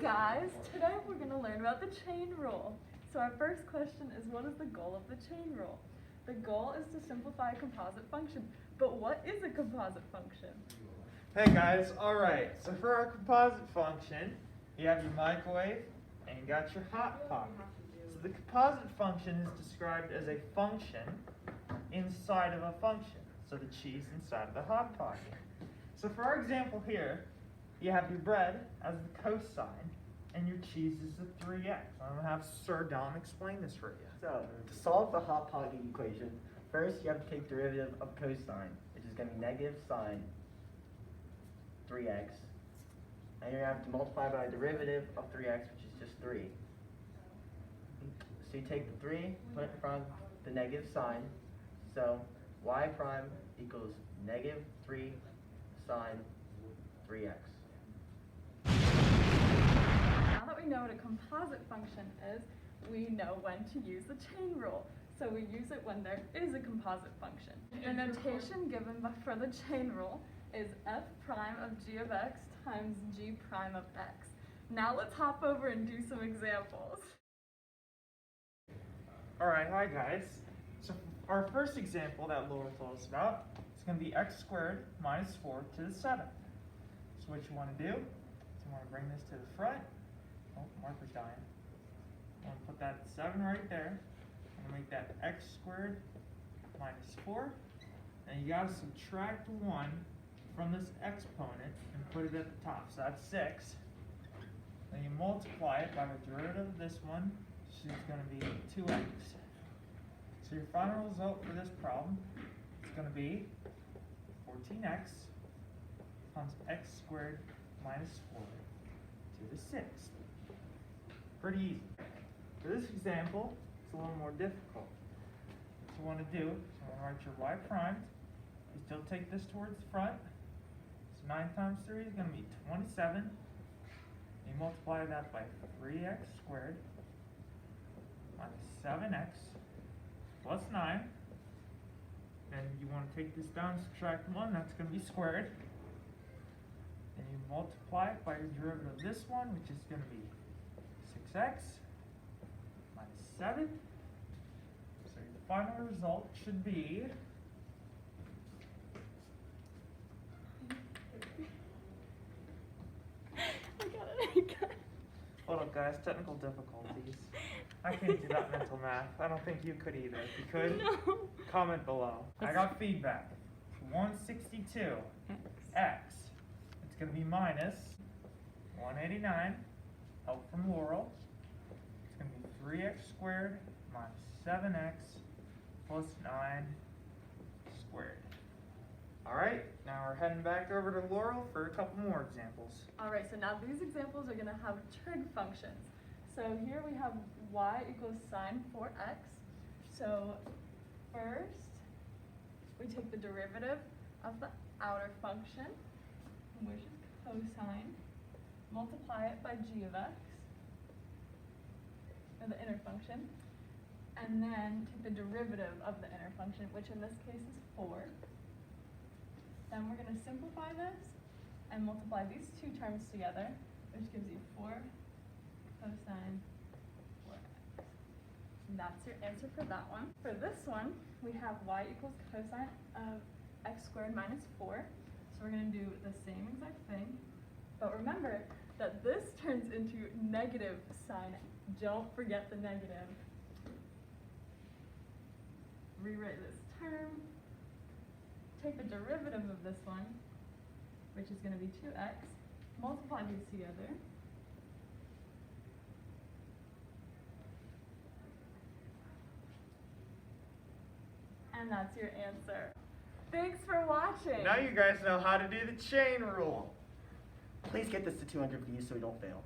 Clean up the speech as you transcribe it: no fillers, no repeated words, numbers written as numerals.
Guys, today we're going to learn about the chain rule. So our first question is, what is the goal of the chain rule? The goal is to simplify a composite function. But what is a composite function? Hey guys, alright, so for our composite function, you have your microwave and you got your hot pocket. So the composite function is described as a function inside of a function. So the cheese inside of the hot pocket. So for our example here, you have your bread as the cosine, and your cheese is the 3x. I'm going to have Sir Dom explain this for you. So, to solve the hot pocket equation, first you have to take derivative of cosine, which is going to be negative sine 3x. And you have to multiply by a derivative of 3x, which is just 3. So you take the 3, put it in front of the negative sign. So, y prime equals negative 3 sine 3x. Now that we know what a composite function is, we know when to use the chain rule. So we use it when there is a composite function. The notation given for the chain rule is f prime of g of x times g prime of x. Now let's hop over and do some examples. Alright, hi guys. So our first example that Laurel told us about is going to be x squared minus 4 to the 7th. So what you want to do is you want to bring this to the front. Oh, marker's dying. I'm going to put that 7 right there. I'm going to make that x squared minus 4. And you got to subtract 1 from this exponent and put it at the top. So that's 6. Then you multiply it by the derivative of this one, which is going to be 2x. So your final result for this problem is going to be 14x times x squared minus 4 to the 6th. Pretty easy. For this example, it's a little more difficult. What you want to do is you want to write your y prime. You still take this towards the front. So 9 times 3 is going to be 27. You multiply that by 3x squared minus 7x plus 9. Then you want to take this down, subtract 1, that's going to be squared. And you multiply it by your derivative of this one, which is going to be 6x minus 7. So your final result should be I got it. hold up guys, technical difficulties. I can't do that mental math. I don't think you could either. If you could, No. comment below. I got feedback. 162 x. It's going to be minus 189. Help from Laurel. It's going to be 3x squared minus 7x plus 9 squared. Alright, now we're heading back over to Laurel for a couple more examples. Alright, so now these examples are going to have trig functions. So here we have y equals sine 4x. So first, we take the derivative of the outer function, which is cosine, multiply it by g of x, or the inner function, and then take the derivative of the inner function, which in this case is 4. Then we're going to simplify this and multiply these two terms together, which gives you 4 cosine 4x. And that's your answer for that one. For this one, we have y equals cosine of x squared minus 4. So we're going to do the same exact thing. But remember that this turns into negative sine. Don't forget the negative. Rewrite this term. Take the derivative of this one, which is going to be 2x. Multiply these together. And that's your answer. Thanks for watching. Now you guys know how to do the chain rule. Please get this to 200 views so we don't fail.